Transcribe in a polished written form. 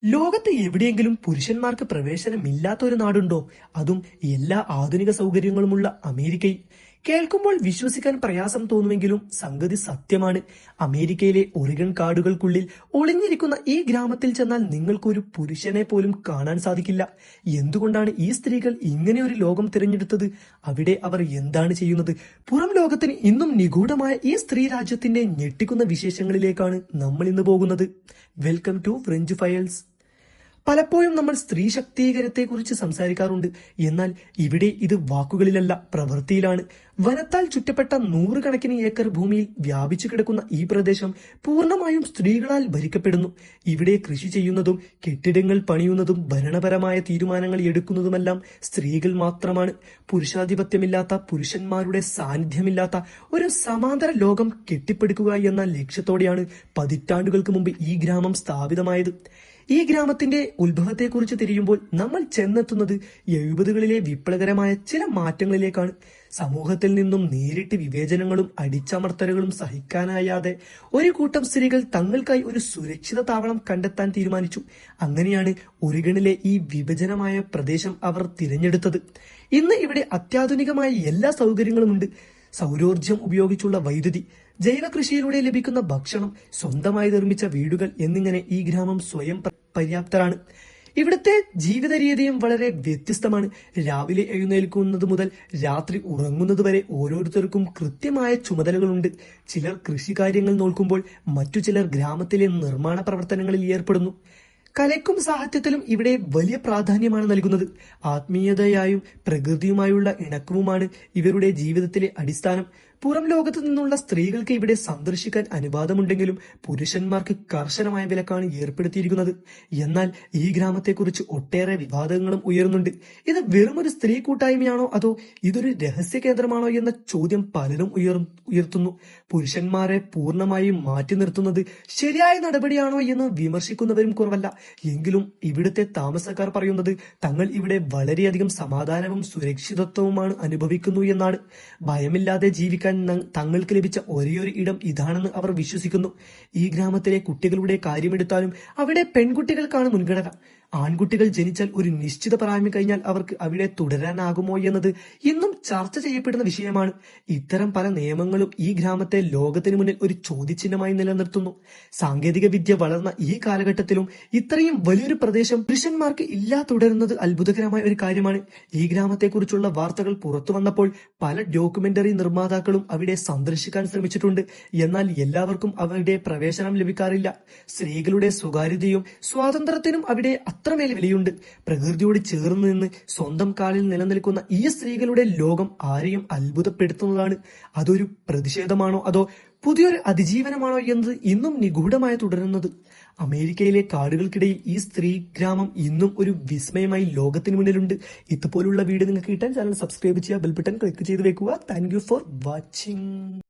ലോകത്ത് എവിടെയെങ്കിലും പുരുഷന്മാർക്ക് പ്രവേശനമില്ലാത്ത ഒരു നാടുണ്ടോ? അതും എല്ലാ ആധുനിക സൗകര്യങ്ങളുമുള്ള അമേരിക്കയിൽ. കേൾക്കുമ്പോൾ വിശ്വസിക്കാൻ പ്രയാസം തോന്നുമെങ്കിലും സംഗതി സത്യമാണ്. അമേരിക്കയിലെ ഒറിഗൺ കാടുകൾക്കുള്ളിൽ ഒളിഞ്ഞിരിക്കുന്ന ഈ ഗ്രാമത്തിൽ ചെന്നാൽ നിങ്ങൾക്കൊരു പുരുഷനെ പോലും കാണാൻ സാധിക്കില്ല. എന്തുകൊണ്ടാണ് ഈ സ്ത്രീകൾ ഇങ്ങനെ ഒരു ലോകം തിരഞ്ഞെടുത്തത്? അവിടെ അവർ എന്താണ് ചെയ്യുന്നത്? പുറം ലോകത്തിന് ഇന്നും നിഗൂഢമായ ഈ സ്ത്രീ രാജ്യത്തിന്റെ ഞെട്ടിക്കുന്ന വിശേഷങ്ങളിലേക്കാണ് നമ്മൾ ഇന്ന് പോകുന്നത്. Welcome to French files. പലപ്പോഴും നമ്മൾ സ്ത്രീ ശാക്തീകരണത്തെക്കുറിച്ച് സംസാരിക്കാറുണ്ട്. എന്നാൽ ഇവിടെ ഇത് വാക്കുകളിലല്ല, പ്രവൃത്തിയിലാണ്. വനത്താൽ ചുറ്റപ്പെട്ട നൂറുകണക്കിന് ഏക്കർ ഭൂമിയിൽ വ്യാപിച്ചു കിടക്കുന്ന ഈ പ്രദേശം പൂർണ്ണമായും സ്ത്രീകളാൽ ഭരിക്കപ്പെടുന്നു. ഇവിടെ കൃഷി ചെയ്യുന്നതും കെട്ടിടങ്ങൾ പണിയുന്നതും ഭരണപരമായ തീരുമാനങ്ങൾ എടുക്കുന്നതുമെല്ലാം സ്ത്രീകൾ മാത്രമാണ്. പുരുഷാധിപത്യമില്ലാത്ത, പുരുഷന്മാരുടെ സാന്നിധ്യമില്ലാത്ത ഒരു സമാന്തര ലോകം കെട്ടിപ്പടുക്കുക എന്ന ലക്ഷ്യത്തോടെയാണ് പതിറ്റാണ്ടുകൾക്ക് മുമ്പ് ഈ ഗ്രാമം സ്ഥാപിതമായത്. ഈ ഗ്രാമത്തിന്റെ ഉത്ഭവത്തെക്കുറിച്ച് തിരിയുമ്പോൾ നമ്മൾ ചെന്നെത്തുന്നത് 70കളിലെ വിപ്ലവകരമായ ചില മാറ്റങ്ങളിലേക്കാണ്. സമൂഹത്തിൽ നിന്നും നേരിട്ട് വിവേചനങ്ങളും അടിച്ചമർത്തലുകളും സഹിക്കാനായാതെ ഒരു കൂട്ടം സ്ത്രീകൾ തങ്ങൾക്കായി ഒരു സുരക്ഷിത താവളം കണ്ടെത്താൻ തീരുമാനിച്ചു. അങ്ങനെയാണ് ഒറിഗണിലെ ഈ വിഭജനമായ പ്രദേശം അവർ തിരഞ്ഞെടുത്തത്. ഇന്ന് ഇവിടെ അത്യാധുനികമായ എല്ലാ സൗകര്യങ്ങളുമുണ്ട്. സൗരോർജം ഉപയോഗിച്ചുള്ള വൈദ്യുതി, ജൈവ കൃഷിയിലൂടെ ലഭിക്കുന്ന ഭക്ഷണം, സ്വന്തമായി നിർമ്മിച്ച വീടുകൾ എന്നിങ്ങനെ ഈ ഗ്രാമം സ്വയം പര്യാപ്തരാണ്. ഇവിടുത്തെ ജീവിത രീതിയും വളരെ വ്യത്യസ്തമാണ്. രാവിലെ എഴുന്നേൽക്കുന്നത് മുതൽ രാത്രി ഉറങ്ങുന്നത് വരെ ഓരോരുത്തർക്കും കൃത്യമായ ചുമതലകളുണ്ട്. ചിലർ കൃഷികാര്യങ്ങൾ നോക്കുമ്പോൾ മറ്റു ചിലർ ഗ്രാമത്തിലെ നിർമ്മാണ പ്രവർത്തനങ്ങളിൽ ഏർപ്പെടുന്നു. കലയ്ക്കും സാഹിത്യത്തിലും ഇവിടെ വലിയ പ്രാധാന്യമാണ് നൽകുന്നത്. ആത്മീയതയായും പ്രകൃതിയുമായുള്ള ഇണക്കവുമാണ് ഇവരുടെ ജീവിതത്തിലെ അടിസ്ഥാനം. പുറം ലോകത്തു നിന്നുള്ള സ്ത്രീകൾക്ക് ഇവിടെ സന്ദർശിക്കാൻ അനുവാദമുണ്ടെങ്കിലും പുരുഷന്മാർക്ക് കർശനമായ വിലക്കാണ് ഏർപ്പെടുത്തിയിരിക്കുന്നത്. എന്നാൽ ഈ ഗ്രാമത്തെക്കുറിച്ച് ഒട്ടേറെ വിവാദങ്ങളും ഉയരുന്നുണ്ട്. ഇത് വെറും ഒരു സ്ത്രീ കൂട്ടായ്മയാണോ അതോ ഇതൊരു രഹസ്യ കേന്ദ്രമാണോ എന്ന ചോദ്യം പലരും ഉയർത്തുന്നു. പുരുഷന്മാരെ പൂർണ്ണമായും മാറ്റി നിർത്തുന്നത് ശരിയായ നടപടിയാണോ എന്ന് വിമർശിക്കുന്നവരും കുറവല്ല. എങ്കിലും ഇവിടുത്തെ താമസക്കാർ പറയുന്നത് തങ്ങൾ ഇവിടെ വളരെയധികം സമാധാനവും സുരക്ഷിതത്വവുമാണ് അനുഭവിക്കുന്നു എന്നാണ്. ഭയമില്ലാതെ ജീവിക്കാൻ തങ്ങൾക്ക് ലഭിച്ച ഒരേയൊരു ഇടം ഇതാണെന്ന് അവർ വിശ്വസിക്കുന്നു. ഈ ഗ്രാമത്തിലെ കുട്ടികളുടെ കാര്യമെടുത്താലും അവിടെ പെൺകുട്ടികൾക്കാണ് മുൻഗണന. ആൺകുട്ടികൾ ജനിച്ചാൽ ഒരു നിശ്ചിത പ്രായം കഴിഞ്ഞാൽ അവർക്ക് അവിടെ തുടരാനാകുമോ എന്നത് ഇന്നും ചർച്ച ചെയ്യപ്പെടുന്ന വിഷയമാണ്. ഇത്തരം പല നിയമങ്ങളും ഈ ഗ്രാമത്തെ ലോകത്തിന് മുന്നിൽ ഒരു ചോദ്യചിഹ്നമായി നിലനിർത്തുന്നു. സാങ്കേതിക വിദ്യ വളർന്ന ഈ കാലഘട്ടത്തിലും ഇത്രയും വലിയൊരു പ്രദേശം പുരുഷന്മാർക്ക് തുടരുന്നത് അത്ഭുതകരമായ ഒരു കാര്യമാണ്. ഈ ഗ്രാമത്തെക്കുറിച്ചുള്ള വാർത്തകൾ പുറത്തു വന്നപ്പോൾ പല ഡോക്യുമെന്ററി നിർമ്മാതാക്കളും അവിടെ സന്ദർശിക്കാൻ ശ്രമിച്ചിട്ടുണ്ട്. എന്നാൽ എല്ലാവർക്കും അവിടെ പ്രവേശനം ലഭിക്കാറില്ല. സ്ത്രീകളുടെ സ്വകാര്യതയും സ്വാതന്ത്ര്യത്തിനും അവിടെ അത്രമേൽ വിലയുണ്ട്. പ്രകൃതിയോട് ചേർന്ന് നിന്ന് സ്വന്തം കാലിൽ നിലനിൽക്കുന്ന ഈ സ്ത്രീകളുടെ ലോകം ആരെയും അത്ഭുതപ്പെടുത്തുന്നതാണ്. അതൊരു പ്രതിഷേധമാണോ അതോ പുതിയൊരു അതിജീവനമാണോ എന്നത് ഇന്നും നിഗൂഢമായി തുടരുന്നത്. അമേരിക്കയിലെ കാടുകൾക്കിടയിൽ ഈ സ്ത്രീ ഗ്രാമം ഇന്നും ഒരു വിസ്മയമായി ലോകത്തിന് മുന്നിലുണ്ട്. ഇതുപോലുള്ള വീഡിയോ നിങ്ങൾക്ക് കിട്ടാൻ ചാനൽ സബ്സ്ക്രൈബ് ചെയ്യുക, ബെൽ ബട്ടൺ ക്ലിക്ക് ചെയ്ത് വെക്കുക. Thank you for watching.